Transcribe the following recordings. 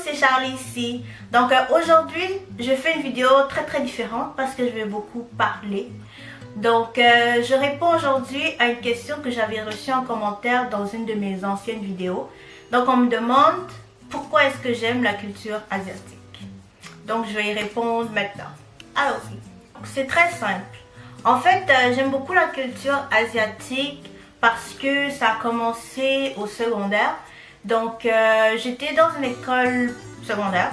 c'est Charlie ici. Donc aujourd'hui, je fais une vidéo très différente parce que je vais beaucoup parler. Donc je réponds aujourd'hui à une question que j'avais reçue en commentaire dans une de mes anciennes vidéos. Donc on me demande pourquoi est-ce que j'aime la culture asiatique. Donc je vais y répondre maintenant. Allons-y. C'est très simple. En fait, j'aime beaucoup la culture asiatique parce que ça a commencé au secondaire. Donc j'étais dans une école secondaire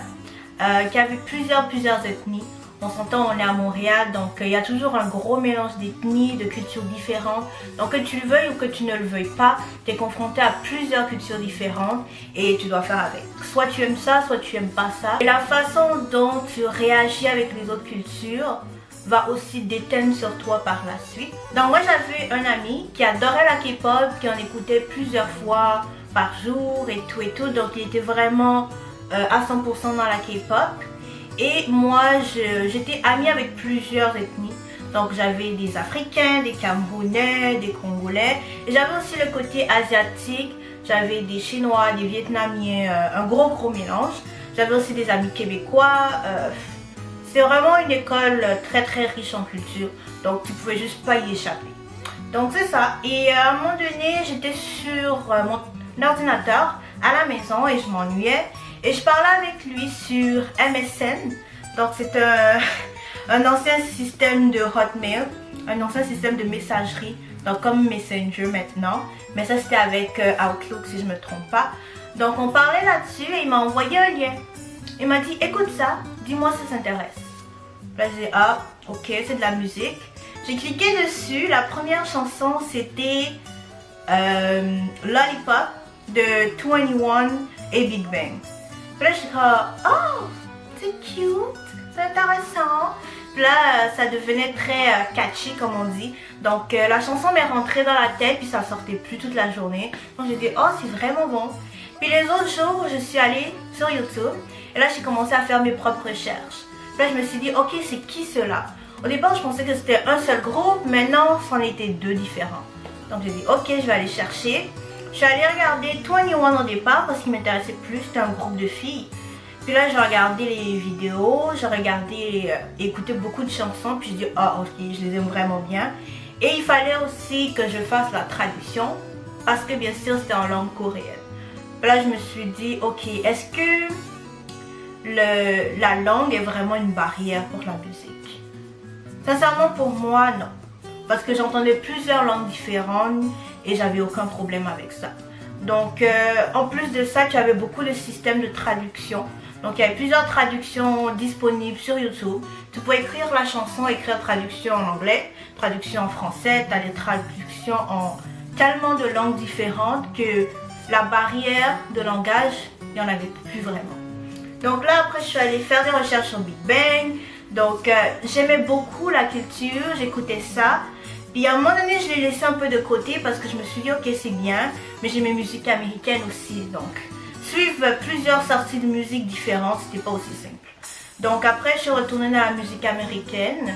qui avait plusieurs ethnies. On s'entend, on est à Montréal, donc il y a toujours un gros mélange d'ethnies, de cultures différentes. Donc que tu le veuilles ou que tu ne le veuilles pas, tu es confronté à plusieurs cultures différentes et tu dois faire avec. Soit tu aimes ça, soit tu aimes pas ça. Et la façon dont tu réagis avec les autres cultures va aussi déteindre sur toi par la suite. Donc moi j'avais un ami qui adorait la K-pop, qui en écoutait plusieurs fois par jour et tout. Donc il était vraiment à 100% dans la K-pop. Et moi j'étais amie avec plusieurs ethnies. Donc j'avais des Africains, des Camerounais, des Congolais. Et j'avais aussi le côté asiatique. J'avais des Chinois, des Vietnamiens, un gros mélange. J'avais aussi des amis québécois. C'est vraiment une école très riche en culture. Donc tu pouvais juste pas y échapper. Donc c'est ça. Et à un moment donné, j'étais sur mon ordinateur à la maison et je m'ennuyais. Et je parlais avec lui sur MSN. Donc c'est un ancien système de Hotmail, un ancien système de messagerie. Donc comme Messenger maintenant. Mais ça c'était avec Outlook si je me trompe pas. Donc on parlait là-dessus et il m'a envoyé un lien. Il m'a dit écoute ça, dis-moi si ça t'intéresse. Là j'ai dit ah ok, c'est de la musique. J'ai cliqué dessus, la première chanson c'était Lollipop de 21 et Big Bang. Puis là je suis comme oh c'est cute, c'est intéressant. Puis là ça devenait très catchy comme on dit. Donc la chanson m'est rentrée dans la tête puis ça sortait plus toute la journée. Donc j'ai dit oh c'est vraiment bon. Puis les autres jours je suis allée sur YouTube et là j'ai commencé à faire mes propres recherches. Puis là je me suis dit ok c'est qui cela? Au départ je pensais que c'était un seul groupe, mais non c'en était deux différents. Donc j'ai dit ok je vais aller chercher. Je suis allée regarder 21 au départ parce qu'il m'intéressait plus, c'était un groupe de filles. Puis là j'ai regardé les vidéos, j'ai regardé, écouté beaucoup de chansons, puis j'ai dit ah ok je les aime vraiment bien. Et il fallait aussi que je fasse la traduction parce que bien sûr c'était en langue coréenne. Puis là je me suis dit ok est-ce que la langue est vraiment une barrière pour la musique? Sincèrement pour moi non. Parce que j'entendais plusieurs langues différentes et j'avais aucun problème avec ça. Donc en plus de ça, tu avais beaucoup de systèmes de traduction. Donc il y avait plusieurs traductions disponibles sur YouTube. Tu pouvais écrire la chanson, écrire traduction en anglais, traduction en français, tu as des traductions en tellement de langues différentes que la barrière de langage, il n'y en avait plus vraiment. Donc là après je suis allée faire des recherches sur Big Bang. Donc j'aimais beaucoup la culture, j'écoutais ça. Puis à un moment donné je l'ai laissé un peu de côté parce que je me suis dit ok c'est bien, mais j'aimais musique américaine aussi. Donc suivre plusieurs sorties de musique différentes c'était pas aussi simple. Donc après je suis retournée dans la musique américaine.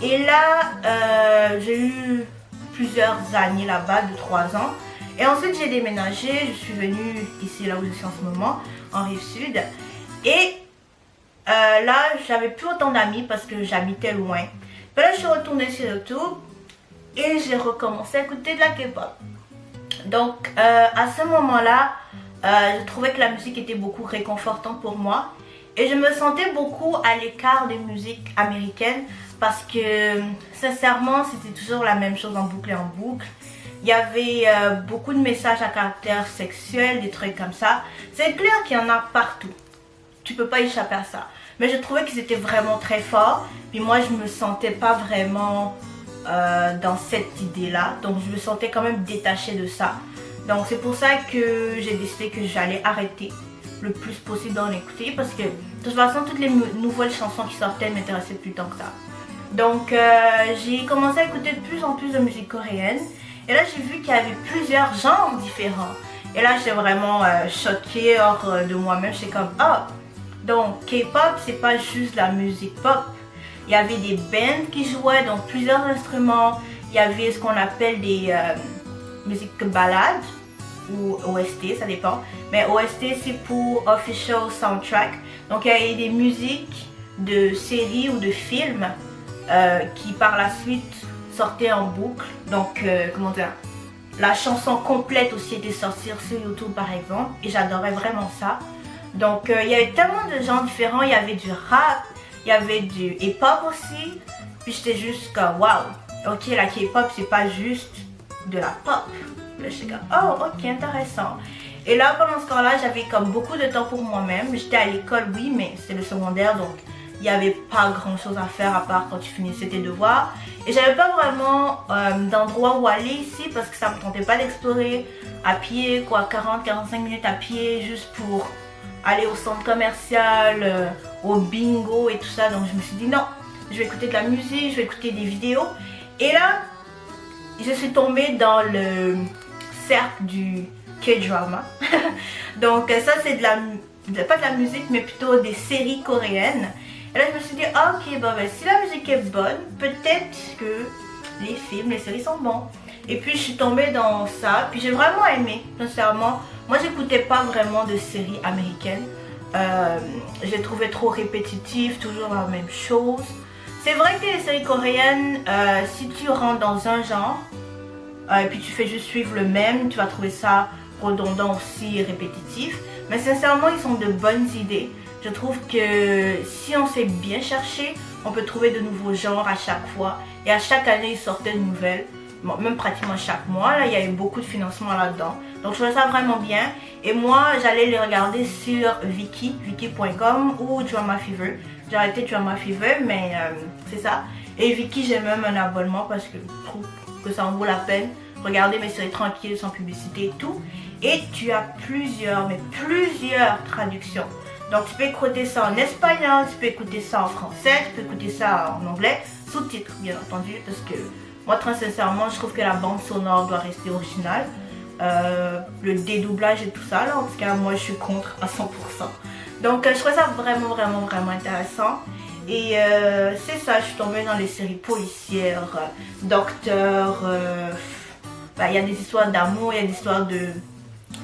Et là j'ai eu plusieurs années là-bas, 2-3 ans. Et ensuite j'ai déménagé, je suis venue ici là où je suis en ce moment, en Rive-Sud. Et là j'avais plus autant d'amis parce que j'habitais loin. Puis là je suis retournée sur YouTube et j'ai recommencé à écouter de la K-pop. Donc à ce moment-là je trouvais que la musique était beaucoup réconfortante pour moi. Et je me sentais beaucoup à l'écart des musiques américaines parce que sincèrement c'était toujours la même chose en boucle et en boucle. Il y avait beaucoup de messages à caractère sexuel, des trucs comme ça. C'est clair qu'il y en a partout. Tu peux pas échapper à ça. Mais je trouvais qu'ils étaient vraiment très forts. Puis moi je me sentais pas vraiment dans cette idée là. Donc je me sentais quand même détachée de ça. Donc c'est pour ça que j'ai décidé que j'allais arrêter le plus possible d'en écouter. Parce que de toute façon toutes les nouvelles chansons qui sortaient ne m'intéressaient plus tant que ça. Donc j'ai commencé à écouter de plus en plus de musique coréenne. Et là j'ai vu qu'il y avait plusieurs genres différents. Et là j'étais vraiment choquée hors de moi-même. J'étais comme oh, donc K-pop c'est pas juste la musique pop. Il y avait des bands qui jouaient, donc plusieurs instruments. Il y avait ce qu'on appelle des musiques ballades ou OST, ça dépend. Mais OST c'est pour Official Soundtrack. Donc il y a des musiques de séries ou de films qui par la suite sortaient en boucle. Donc comment dire, la chanson complète aussi était sortie sur YouTube par exemple. Et j'adorais vraiment ça. Donc il y avait tellement de genres différents. Il y avait du rap, il y avait du hip-hop aussi. Puis j'étais juste comme waouh, ok, la K-pop c'est pas juste de la pop. Là j'étais comme oh ok, intéressant. Et là pendant ce temps-là j'avais comme beaucoup de temps pour moi-même. J'étais à l'école oui, mais c'était le secondaire, donc il n'y avait pas grand chose à faire à part quand tu finissais tes devoirs. Et j'avais pas vraiment d'endroit où aller ici parce que ça me tentait pas d'explorer à pied, quoi, 40-45 minutes à pied juste pour aller au centre commercial, au bingo et tout ça. Donc je me suis dit non, je vais écouter de la musique, je vais écouter des vidéos. Et là je suis tombée dans le cercle du K-drama. Donc ça c'est pas de la musique mais plutôt des séries coréennes. Et là je me suis dit ah, ok, bah, si la musique est bonne, peut-être que les films, les séries sont bons. Et puis je suis tombée dans ça, puis j'ai vraiment aimé, sincèrement. Moi j'écoutais pas vraiment de séries américaines. Je les trouvais trop répétitives, toujours la même chose. C'est vrai que les séries coréennes, si tu rentres dans un genre, et puis tu fais juste suivre le même, tu vas trouver ça redondant aussi et répétitif. Mais sincèrement, ils ont de bonnes idées. Je trouve que si on sait bien chercher, on peut trouver de nouveaux genres à chaque fois. Et à chaque année, ils sortaient de nouvelles. Bon, même pratiquement chaque mois, là, il y a eu beaucoup de financement là-dedans. Donc je trouvais ça vraiment bien. Et moi, j'allais les regarder sur Viki.com ou Drama Fever. J'ai arrêté Drama Fever, mais c'est ça. Et Viki, j'ai même un abonnement parce que je trouve que ça en vaut la peine. Regardez mes séries tranquilles, sans publicité et tout. Et tu as plusieurs traductions. Donc tu peux écouter ça en espagnol, tu peux écouter ça en français, tu peux écouter ça en anglais, sous-titres bien entendu, parce que moi très sincèrement je trouve que la bande sonore doit rester originale. Le dédoublage et tout ça, là en tout cas moi je suis contre à 100%. Donc je trouve ça vraiment intéressant. Et c'est ça, je suis tombée dans les séries policières, docteurs, il y a des histoires d'amour, il y a des histoires de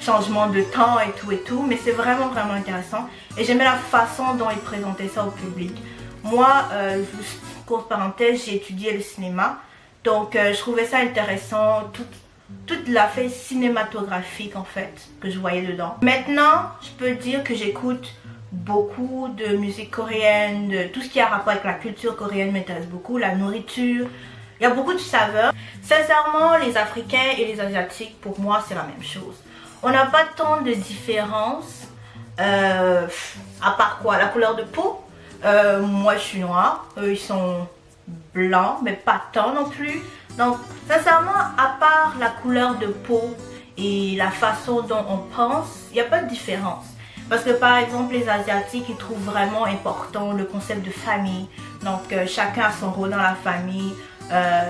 changement de temps et tout, mais c'est vraiment intéressant. Et j'aimais la façon dont ils présentaient ça au public. Moi, juste courte parenthèse, j'ai étudié le cinéma, donc je trouvais ça intéressant, toute l'aspect cinématographique en fait que je voyais dedans. Maintenant, je peux dire que j'écoute beaucoup de musique coréenne, de tout ce qui a rapport avec la culture coréenne m'intéresse beaucoup, la nourriture. Il y a beaucoup de saveurs. Sincèrement, les Africains et les Asiatiques, pour moi, c'est la même chose. On n'a pas tant de différence, à part quoi, la couleur de peau. Moi, je suis noire, eux, ils sont blancs, mais pas tant non plus. Donc, sincèrement, à part la couleur de peau et la façon dont on pense, il n'y a pas de différence. Parce que par exemple, les Asiatiques, ils trouvent vraiment important le concept de famille. Donc, chacun a son rôle dans la famille.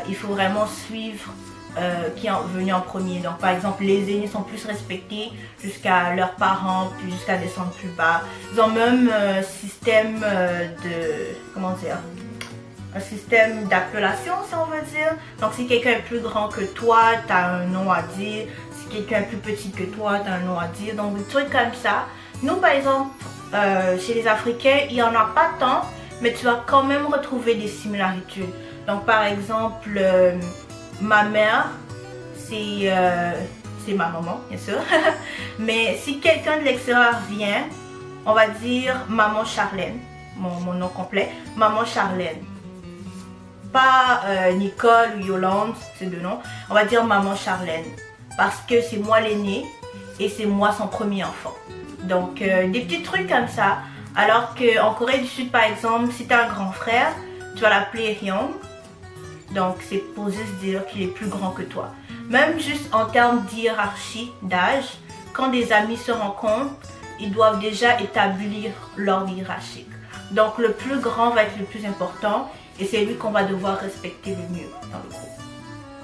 Il faut vraiment suivre qui est venu en premier. Donc par exemple, les aînés sont plus respectés jusqu'à leurs parents, puis jusqu'à descendre plus bas. Ils ont même un système un système d'appellation, si on veut dire. Donc si quelqu'un est plus grand que toi, tu as un nom à dire. Si quelqu'un est plus petit que toi, tu as un nom à dire. Donc des trucs comme ça. Nous par exemple, chez les Africains, il n'y en a pas tant, mais tu vas quand même retrouver des similarités. Donc par exemple, ma mère, c'est ma maman, bien sûr. Mais si quelqu'un de l'extérieur vient, on va dire maman Charlène, mon nom complet, maman Charlène. Pas Nicole ou Yolande, c'est deux noms. On va dire maman Charlène. Parce que c'est moi l'aîné et c'est moi son premier enfant. Donc des petits trucs comme ça. Alors qu'en Corée du Sud, par exemple, si tu as un grand frère, tu vas l'appeler Hyung. Donc c'est pour juste dire qu'il est plus grand que toi. Même juste en termes d'hiérarchie, d'âge, quand des amis se rencontrent, ils doivent déjà établir l'ordre hiérarchique. Donc le plus grand va être le plus important et c'est lui qu'on va devoir respecter le mieux dans le groupe.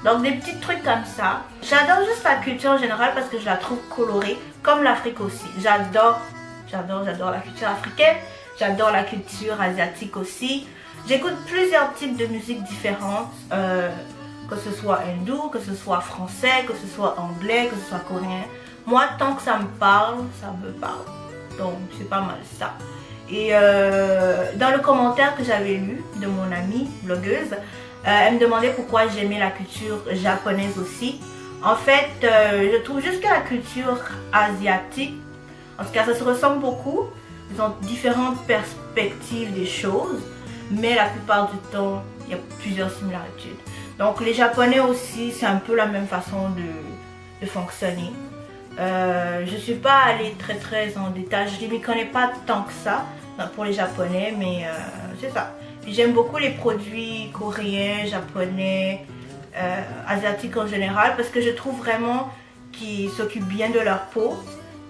Donc des petits trucs comme ça. J'adore juste la culture en général parce que je la trouve colorée, comme l'Afrique aussi. J'adore la culture africaine, j'adore la culture asiatique aussi. J'écoute plusieurs types de musique différentes, que ce soit hindou, que ce soit français, que ce soit anglais, que ce soit coréen. Moi, tant que ça me parle, ça me parle. Donc, c'est pas mal ça. Et dans le commentaire que j'avais lu de mon amie blogueuse, elle me demandait pourquoi j'aimais la culture japonaise aussi. En fait, je trouve juste que la culture asiatique, en tout cas, ça se ressemble beaucoup. Ils ont différentes perspectives des choses, mais la plupart du temps, il y a plusieurs similarités. Donc, les Japonais aussi, c'est un peu la même façon de fonctionner. Je suis pas allée très en détail, je ne m'y connais pas tant que ça pour les Japonais, mais c'est ça. J'aime beaucoup les produits coréens, japonais, asiatiques en général, parce que je trouve vraiment qu'ils s'occupent bien de leur peau.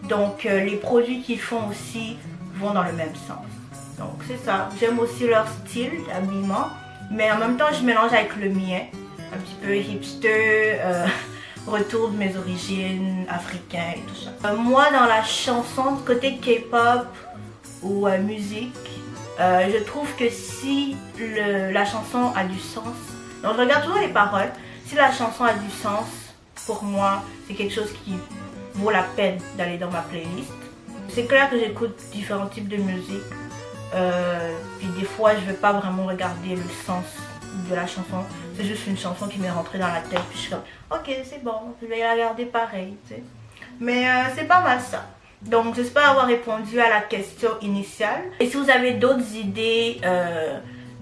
Donc les produits qu'ils font aussi vont dans le même sens. Donc c'est ça. J'aime aussi leur style d'habillement, mais en même temps je mélange avec le mien, un petit peu hipster, retour de mes origines africaines et tout ça. Moi dans la chanson, côté K-pop ou musique, je trouve que si la chanson a du sens, donc je regarde toujours les paroles, si la chanson a du sens, pour moi c'est quelque chose qui vaut la peine d'aller dans ma playlist. C'est clair que j'écoute différents types de musique, puis des fois je ne vais pas vraiment regarder le sens de la chanson, c'est juste une chanson qui m'est rentrée dans la tête, puis je suis comme ok c'est bon, je vais la regarder pareil, tu sais. Mais c'est pas mal ça. Donc j'espère avoir répondu à la question initiale. Et si vous avez d'autres idées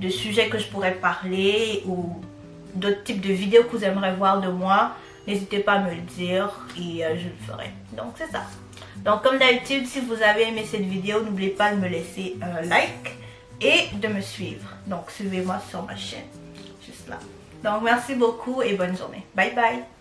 de sujets que je pourrais parler ou d'autres types de vidéos que vous aimeriez voir de moi, n'hésitez pas à me le dire et je le ferai. Donc c'est ça. Donc comme d'habitude, si vous avez aimé cette vidéo, n'oubliez pas de me laisser un like et de me suivre. Donc suivez-moi sur ma chaîne, juste là. Donc merci beaucoup et bonne journée. Bye bye.